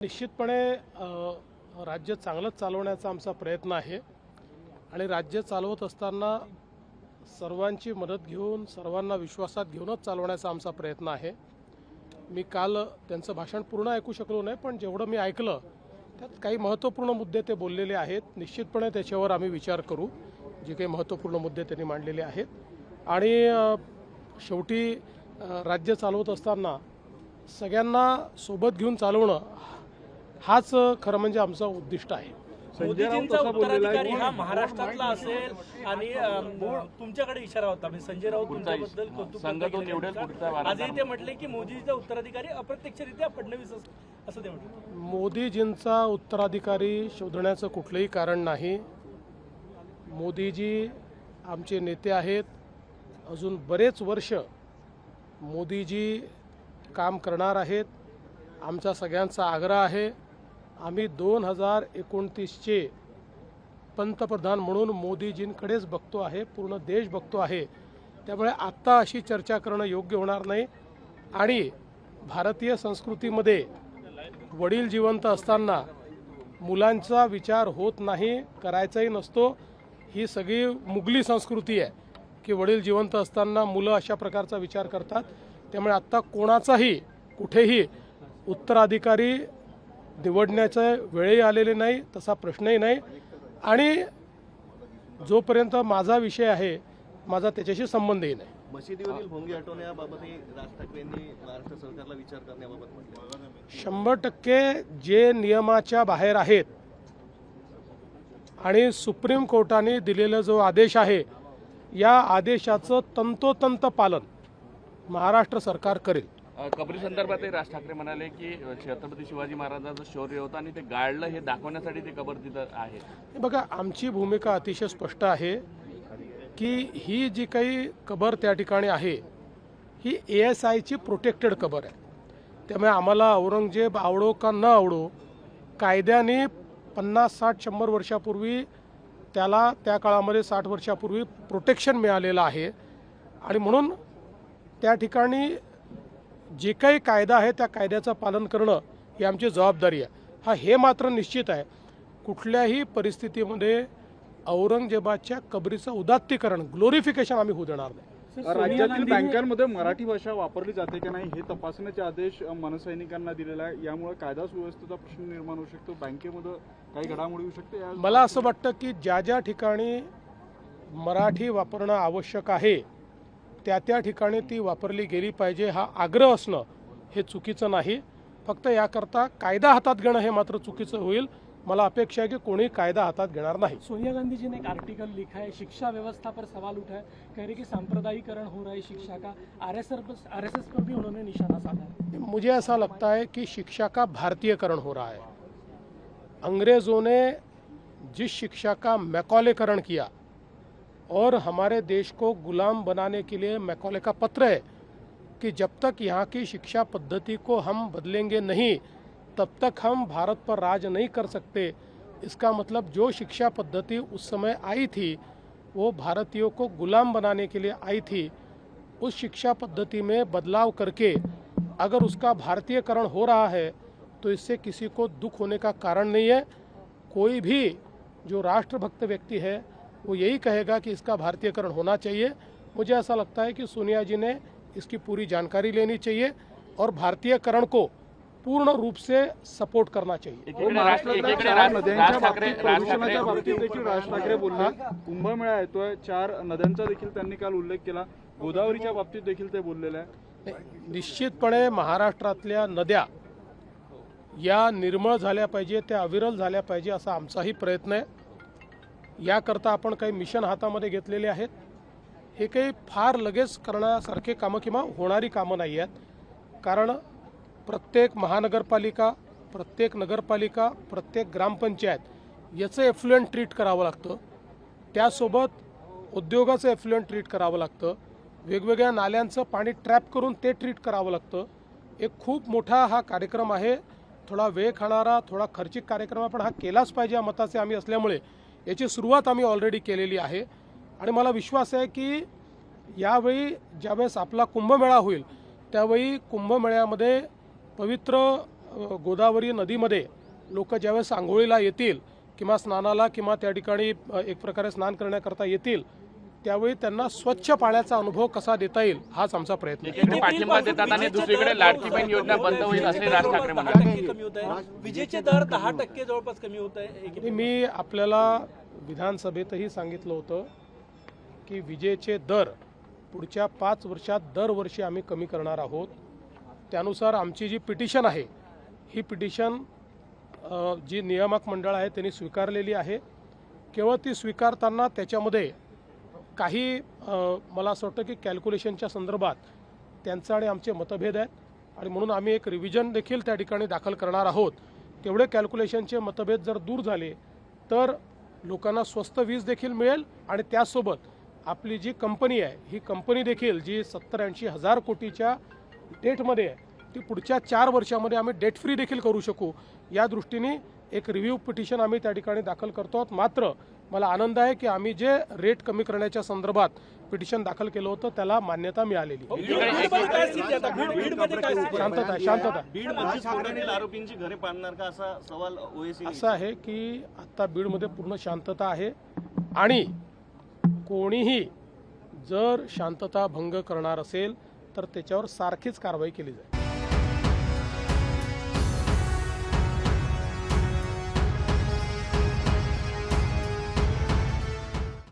निश्चितपणे राज्य चांगलंच चालवण्याचा आमचा प्रयत्न आहे आणि राज्य चालवत असताना सर्वांची मदत घेऊन सर्वांना विश्वासात घेऊनच चालवण्याचा आमचा प्रयत्न आहे। मी काल त्यांचं भाषण पूर्ण ऐकू शकलो नाही, पण जेवढं मी ऐकलं त्यात काही महत्त्वपूर्ण मुद्दे ते बोललेले आहेत। निश्चितपणे त्याच्यावर आम्ही विचार करू, जे काही महत्त्वपूर्ण मुद्दे त्यांनी मांडलेले आहेत। आणि शेवटी राज्य चालवत असताना सगळ्यांना सोबत घेऊन चालवणं हाच खरं म्हणजे आमचा उद्दिष्ट आहे। मोदीजींचा उत्तराधिकारी हा महाराष्ट्रातला असेल आणि तुमच्याकडे इशारा होता, म्हणजे संजय राऊत तुमच्याबद्दल कौतुक आजही ते म्हटले की मोदीजींचा उत्तराधिकारी अप्रत्यक्षरित्या फडणवीस असं ते म्हटले। मोदीजींचा उत्तराधिकारी शोधण्याचं कुठलंही कारण नाही। मोदीजी आमचे नेते आहेत, अजून बरेच वर्ष मोदीजी काम करणार आहेत। आमचा सगळ्यांचा आग्रह आहे, आम्ही 2029चे पंतप्रधान म्हणून मोदीजींकडेच बघतो आहे, पूर्ण देश बघतो आहे। त्यामुळे आत्ता अशी चर्चा करणं योग्य होणार नाही। आणि भारतीय संस्कृतीमध्ये वडील जिवंत असताना मुलांचा विचार होत नाही, करायचाही नसतो। ही सगळी मुघली संस्कृती आहे की वडील जिवंत असताना मुलं अशा प्रकारचा विचार करतात। त्यामुळे आत्ता कोणाचाही कुठेही उत्तराधिकारी निवडण्याचे वेळही आलेले नाही, तसा प्रश्नही नाही। आणि जोपर्यंत माझा विषय आहे, माझा त्याच्याशी संबंधही नाही। मशिदीवरील भोंगी हटवण्याबाबतही राज ठाकरेंनी महाराष्ट्र सरकारला विचार करण्याबाबत म्हटलं। 100% जे नियमाच्या बाहेर आहेत आणि सुप्रीम कोर्टाने दिलेला जो आदेश आहे, या आदेशाचं तंतोतंत पालन महाराष्ट्र सरकार करेल। कबरी संदर्भातही राज ठाकरे म्हणाले की छत्रपती शिवाजी महाराजांचं शौर्य होतं आणि ते गाळलं हे दाखवण्यासाठी ते कबर तिथं आहे। बघा, आमची भूमिका अतिशय स्पष्ट आहे की ही जी काही कबर त्या ठिकाणी आहे, ही ASIची प्रोटेक्टेड कबर आहे। त्यामुळे आम्हाला औरंगजेब आवडो का न आवडो, कायद्याने 50, 60, 100 वर्षापूर्वी त्याला त्या काळामध्ये 60 वर्षापूर्वी प्रोटेक्शन मिळालेलं आहे। आणि म्हणून त्या ठिकाणी जे काही कायदा आहे त्या कायद्याचं पालन करणं ही आमची जबाबदारी आहे। हे मात्र निश्चित आहे, कुठल्याही परिस्थितीमध्ये औरंगजेबाच्या कबरीचं उदात्तीकरण, ग्लोरिफिकेशन आम्ही होऊ देणार नाही। राज्यातील बँकांमध्ये मराठी भाषा वापरली जाते की नाही हे तपासण्याचे आदेश मनसैनिकांना दिलेला आहे। यामुळे कायदा सुव्यवस्थेचा प्रश्न निर्माण होऊ शकतो, बँकेमध्ये काही घडामोडी होऊ शकते। मला असं वाटतं की ज्या ज्या ठिकाणी मराठी वापरणं आवश्यक आहे त्या त्या ठिकाणी ती वापरली गेली पाहिजे, हा आग्रह असणं हे चुकीचं नाही। फक्त याकरता कायदा हातात घेणं हे मात्र चुकीचं होईल। मला अपेक्षा है कि कोई कायदा हाथ घेणार नहीं। सोनिया गांधी जी ने एक आर्टिकल लिखा है, शिक्षा व्यवस्था पर सवाल उठा है, कह रहे कि सांप्रदायिकरण हो रहा है शिक्षा का। आरएसएस पर भी उन्होंने निशाना साधा है। मुझे ऐसा लगता है कि शिक्षा का भारतीयकरण हो रहा है। अंग्रेज़ों ने जिस शिक्षा का मैकॉलेकरण किया और हमारे देश को गुलाम बनाने के लिए मैकॉले का पत्र है कि जब तक यहाँ की शिक्षा पद्धति को हम बदलेंगे नहीं, तब तक हम भारत पर राज नहीं कर सकते। इसका मतलब जो शिक्षा पद्धति उस समय आई थी वो भारतीयों को गुलाम बनाने के लिए आई थी। उस शिक्षा पद्धति में बदलाव करके अगर उसका भारतीयकरण हो रहा है तो इससे किसी को दुख होने का कारण नहीं है। कोई भी जो राष्ट्रभक्त व्यक्ति है वो यही कहेगा कि इसका भारतीयकरण होना चाहिए। मुझे ऐसा लगता है कि सोनिया जी ने इसकी पूरी जानकारी लेनी चाहिए और भारतीयकरण को पूर्ण रूप से सपोर्ट करना चाहिए। राज ठाकरे बोलले, कुंभमेळा येतोय, 4 नद्यांचा देखील त्यांनी काल उल्लेख केला, गोदावरीच्या बाबतीत देखील ते बोललेले आहे। निश्चितपणे महाराष्ट्रातल्या नद्या या निर्मळ झाल्या पाहिजे, त्या अविरल झाल्या पाहिजे असा आमचाही प्रयत्न आहे। याकरता आपण काही मिशन हातामध्ये घेतलेले आहेत। हे काही फार लगेच करण्यासारखे कामं किंवा होणारी कामं नाही आहेत, कारण प्रत्येक महानगरपालिका, प्रत्येक नगरपालिका, प्रत्येक ग्रामपंचायत याचं एफ्लुएंट ट्रीट करावं लागतं। त्यासोबत उद्योगाचं एफ्लुएंट ट्रीट करावं लागतं, वेगवेगळ्या नाल्यांचं पाणी ट्रॅप करून ते ट्रीट करावं लागतं। एक खूप मोठा हा कार्यक्रम आहे, थोडा वेळ खाणारा, थोडा खर्चिक कार्यक्रम, पण हा केलाच पाहिजे या मताचे आम्ही असल्यामुळे याची सुरुवात आम्ही ऑलरेडी केलेली आहे। आणि मला विश्वास आहे की यावेळी ज्यावेळेस आपला कुंभमेळा होईल त्यावेळी कुंभमेळ्यामध्ये पवित्र गोदावरी नदीमध्ये लोक ज्यावेळेस आंघोळीला येतील किंवा स्नानाला किंवा त्या ठिकाणी एक प्रकारे स्नान करण्याकरता येतील त्यावेळी त्यांना स्वच्छ पाण्याचा अनुभव कसा देता येईल हाच आमचा प्रयत्न आहे. एकीकडे पाठिंबा देतात आणि दुसरीकडे लाडकी बहीण योजना बंद होईल असे राज ठाकरे म्हणाले. 10% कमी होत आहे, विजेचे दर 10% जवळपास कमी होत आहे. आणि मी आपल्याला विधानसभेतही सांगितलं होतं की विजेचे दर पुढच्या 5 वर्षात दरवर्षी आम्ही कमी करणार आहोत. त्यानुसार आमची जी पिटिशन आहे ही पिटिशन जी नियामक मंडळ आहे त्यांनी स्वीकारलेली आहे. केवळ ती स्वीकारताना त्याच्यामध्ये काही मला असं वाटतं की कॅल्क्युलेशनच्या संदर्भात त्यांचं आणि आमचे मतभेद आहेत आणि म्हणून आम्ही एक रिव्हिजन देखील त्या ठिकाणी दाखल करणार आहोत. तेवढे कॅल्क्युलेशनचे मतभेद जर दूर झाले तर लोकांना स्वस्त वीज देखील मिळेल आणि त्यासोबत आपली जी कंपनी आहे ही कंपनी देखील जी 70-80 हजार कोटीच्या डेटमध्ये आहे ती पुढच्या 4 वर्षामध्ये आम्ही डेट फ्री देखील करू शकू. या दृष्टीने एक रिव्ह्यू पिटिशन आम्ही त्या ठिकाणी दाखल करतो आहोत. मात्र मला आनंद आहे की आम्ही जे रेट कमी करण्याच्या संदर्भात पिटिशन दाखल केलं होतं त्याला मान्यता मिळालेली. बीडमध्ये काय स्थिती आता? बीडमध्ये काय स्थिती? शांतता. बीडमध्ये फोडणीतील आरोपींची घरे पाडणार का असा सवाल ओएसी असं आहे की आता बीडमध्ये पूर्ण शांतता आहे आणि कोणीही जर शांतता भंग करणार असेल तर त्याच्यावर सारखीच कारवाई केली जाईल.